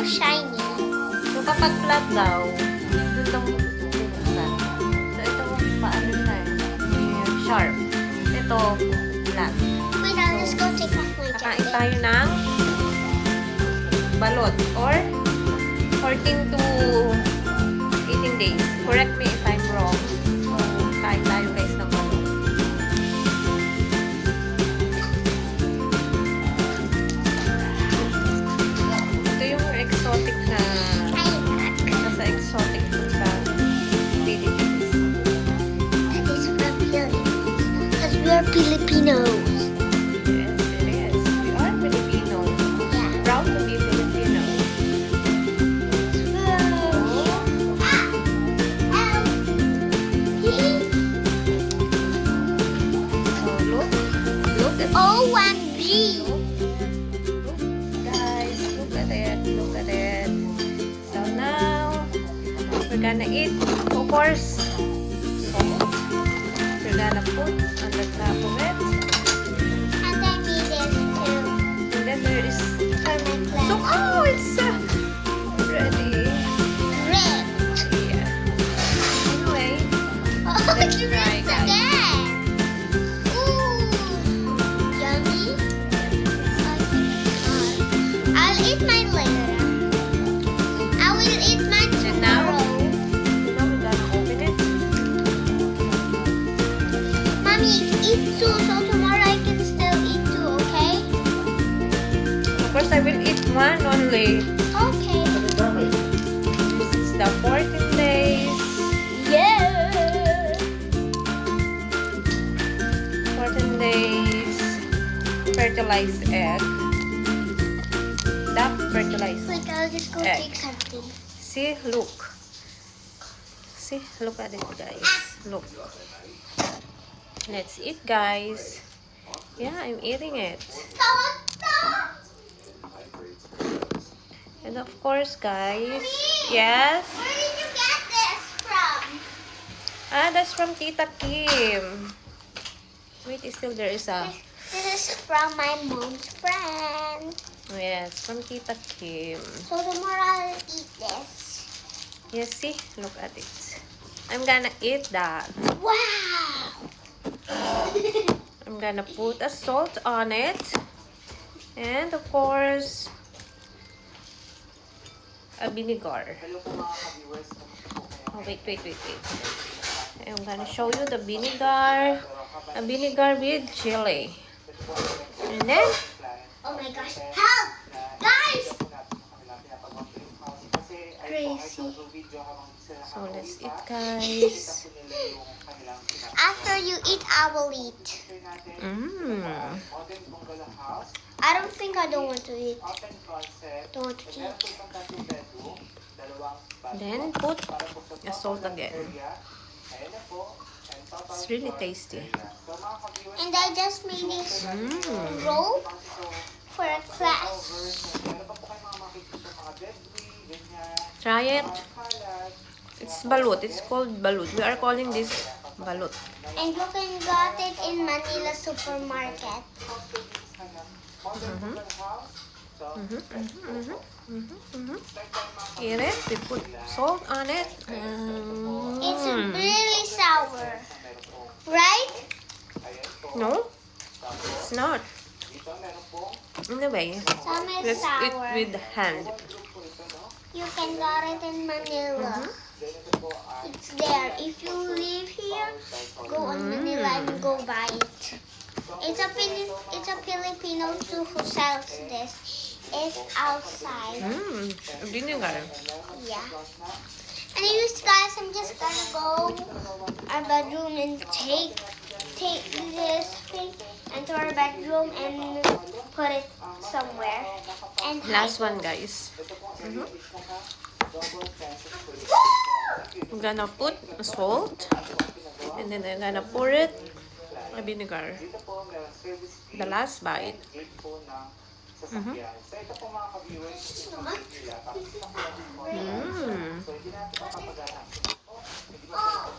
shiny. So, kapag flat daw, doon lang bubuksan. So, ito, paano na sharp. Ito, flat. Wait, I'll just go take off my Kakain jacket. tayo ng balot or 14 to 18 days. Correct me if I'm wrong. So, kain tayo guys ng balot. Ito yung exotic na nasa exotic food sa Philippines. That is from Philippines. Because we are Filipinos. Yes, it is. We are Filipino. Yeah. Proud to be Filipino. So, look at OMG! guys, look at it, look at it. So now, we're gonna eat, of course, salt. We're gonna put on the top of it. And then me this too. And then there is, For my so, class. oh, it's ready. Red. Yeah. Anyway, Oh, Let's it's try, red guys. again. Ooh. Yummy. I'll eat mine later. I will eat mine And now? tomorrow. so now we're gonna open it. Mommy, eat two, so tomorrow I can still eat two, okay? Of course, I will eat one only. Okay. This is the 14 days. Yeah. 14 days fertilized egg. Duck fertilized. Wait, I'll just go Egg. take something. See, look. See, look at it, guys. Look. Let's eat, guys. Yeah, I'm eating it. And of course, guys. Yes. Where did you get this from? Ah, that's from Tita Kim. Wait, still there is a... This is from my mom's friend. Yes, from Tita Kim. So tomorrow I'll eat this. Yes, see? Look at it. I'm gonna eat that. Wow! I'm gonna put a salt on it. And of course, a vinegar. Oh, wait. I'm gonna show you the vinegar. A vinegar with chili. And then, Oh my gosh! Help! Guys! Crazy. so let's eat, guys. After you eat, I will eat. Mmm. I don't think I don't want to eat. Don't want to eat. Then put a salt again. It's really tasty. And I just made this Mmm. roll for a class. Try it. It's balut. It's called balut. We are calling this balut. And you can get it in Manila supermarket. Eat it. We put salt on it. It's really sour. Right? No, it's not. Anyway, Some is let's eat sour. with hand. You can get it in Manila. It's there. If you live here, go on Manila and go buy it. It's a Filipino too who sells this. It's outside. Vinegar. Yeah. Anyways, guys, I'm just gonna go our bedroom and take this thing into our bedroom and put it somewhere. And Last one, guys. I'm gonna put salt, and then I'm gonna pour it a vinegar. The last bite. Oh.